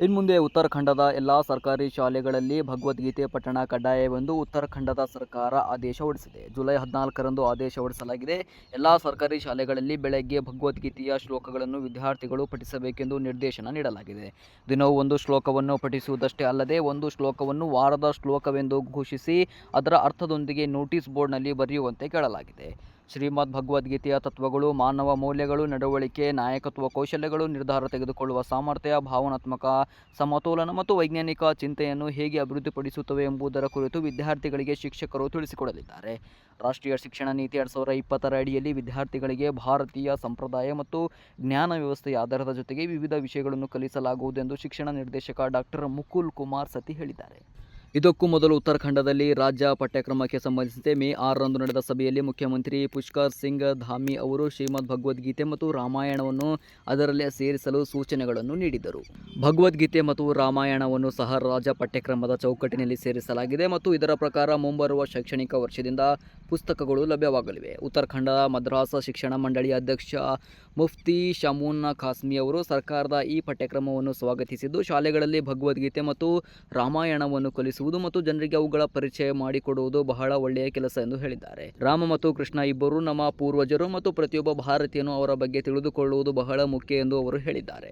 ಇನ್ನು ಮುಂದೆ ಉತ್ತರಾಖಂಡದ ಎಲ್ಲ ಸರ್ಕಾರಿ ಶಾಲೆಗಳಲ್ಲಿ ಭಗವದ್ಗೀತೆ ಪಠಣ ಕಡ್ಡಾಯವೆಂದು ಉತ್ತರಾಖಂಡದ ಸರ್ಕಾರ ಆದೇಶ ಹೊರಡಿಸಿದೆ. ಜುಲೈ 14ರಂದು ಆದೇಶ ಹೊರಡಿಸಲಾಗಿದೆ. ಎಲ್ಲ ಸರ್ಕಾರಿ ಶಾಲೆಗಳಲ್ಲಿ ಬೆಳಗ್ಗೆ ಭಗವದ್ಗೀತೆಯ ಶ್ಲೋಕಗಳನ್ನು ವಿದ್ಯಾರ್ಥಿಗಳು ಪಠಿಸಬೇಕೆಂದು ನಿರ್ದೇಶನ ನೀಡಲಾಗಿದೆ. ದಿನವೂ ಒಂದು ಶ್ಲೋಕವನ್ನು ಪಠಿಸುವುದಷ್ಟೇ ಅಲ್ಲದೆ ಒಂದು ಶ್ಲೋಕವನ್ನು ವಾರದ ಶ್ಲೋಕವೆಂದು ಘೋಷಿಸಿ ಅದರ ಅರ್ಥದೊಂದಿಗೆ ನೋಟಿಸ್ ಬೋರ್ಡ್ನಲ್ಲಿ ಬರೆಯುವಂತೆ ಕೇಳಲಾಗಿದೆ. ಶ್ರೀಮದ್ ಭಗವದ್ಗೀತೆಯ ತತ್ವಗಳು ಮಾನವ ಮೌಲ್ಯಗಳು, ನಡವಳಿಕೆ, ನಾಯಕತ್ವ ಕೌಶಲ್ಯಗಳು, ನಿರ್ಧಾರ ತೆಗೆದುಕೊಳ್ಳುವ ಸಾಮರ್ಥ್ಯ, ಭಾವನಾತ್ಮಕ ಸಮತೋಲನ ಮತ್ತು ವೈಜ್ಞಾನಿಕ ಚಿಂತನೆಯನ್ನು ಹೇಗೆ ಅಭಿವೃದ್ಧಿಪಡಿಸುತ್ತವೆ ಎಂಬುದರ ಕುರಿತು ವಿದ್ಯಾರ್ಥಿಗಳಿಗೆ ಶಿಕ್ಷಕರು ತಿಳಿಸಿಕೊಡಲಿದ್ದಾರೆ. ರಾಷ್ಟ್ರೀಯ ಶಿಕ್ಷಣ ನೀತಿ 2020ರ ಅಡಿಯಲ್ಲಿ ವಿದ್ಯಾರ್ಥಿಗಳಿಗೆ ಭಾರತೀಯ ಸಂಪ್ರದಾಯ ಮತ್ತು ಜ್ಞಾನ ವ್ಯವಸ್ಥೆಯ ಆಧಾರದ ಜೊತೆಗೆ ವಿವಿಧ ವಿಷಯಗಳನ್ನು ಕಲಿಸಲಾಗುವುದು ಎಂದು ಶಿಕ್ಷಣ ನಿರ್ದೇಶಕ ಡಾಕ್ಟರ್ ಮುಕುಲ್ ಕುಮಾರ್ ಸತಿ ಹೇಳಿದ್ದಾರೆ. ಇದಕ್ಕೂ ಮೊದಲು ಉತ್ತರಾಖಂಡದಲ್ಲಿ ರಾಜ್ಯ ಪಠ್ಯಕ್ರಮಕ್ಕೆ ಸಂಬಂಧಿಸಿದಂತೆ ಮೇ 6ರಂದು ನಡೆದ ಸಭೆಯಲ್ಲಿ ಮುಖ್ಯಮಂತ್ರಿ ಪುಷ್ಕರ್ ಸಿಂಗ್ ಧಾಮಿ ಅವರು ಶ್ರೀಮದ್ ಭಗವದ್ಗೀತೆ ಮತ್ತು ರಾಮಾಯಣವನ್ನು ಅದರಲ್ಲೇ ಸೇರಿಸಲು ಸೂಚನೆಗಳನ್ನು ನೀಡಿದರು. ಭಗವದ್ಗೀತೆ ಮತ್ತು ರಾಮಾಯಣವನ್ನು ಸಹ ರಾಜ್ಯ ಪಠ್ಯಕ್ರಮದ ಚೌಕಟ್ಟಿನಲ್ಲಿ ಸೇರಿಸಲಾಗಿದೆ ಮತ್ತು ಇದರ ಪ್ರಕಾರ ಮುಂಬರುವ ಶೈಕ್ಷಣಿಕ ವರ್ಷದಿಂದ ಪುಸ್ತಕಗಳು ಲಭ್ಯವಾಗಲಿವೆ. ಉತ್ತರಾಖಂಡ ಮದ್ರಾಸ್ ಶಿಕ್ಷಣ ಮಂಡಳಿಯ ಅಧ್ಯಕ್ಷ ಮುಫ್ತಿ ಶಮೂನ್ ಖಾಸ್ಮಿ ಅವರು ಸರ್ಕಾರದ ಈ ಪಠ್ಯಕ್ರಮವನ್ನು ಸ್ವಾಗತಿಸಿದ್ದು, ಶಾಲೆಗಳಲ್ಲಿ ಭಗವದ್ಗೀತೆ ಮತ್ತು ರಾಮಾಯಣವನ್ನು ಕಲಿಸುವುದು ಮತ್ತು ಜನರಿಗೆ ಅವುಗಳ ಪರಿಚಯ ಮಾಡಿಕೊಡುವುದು ಬಹಳ ಒಳ್ಳೆಯ ಕೆಲಸ ಎಂದು ಹೇಳಿದ್ದಾರೆ. ರಾಮ ಮತ್ತು ಕೃಷ್ಣ ಇಬ್ಬರು ನಮ್ಮ ಪೂರ್ವಜರು ಮತ್ತು ಪ್ರತಿಯೊಬ್ಬ ಭಾರತೀಯನು ಅವರ ಬಗ್ಗೆ ತಿಳಿದುಕೊಳ್ಳುವುದು ಬಹಳ ಮುಖ್ಯ ಎಂದು ಅವರು ಹೇಳಿದ್ದಾರೆ.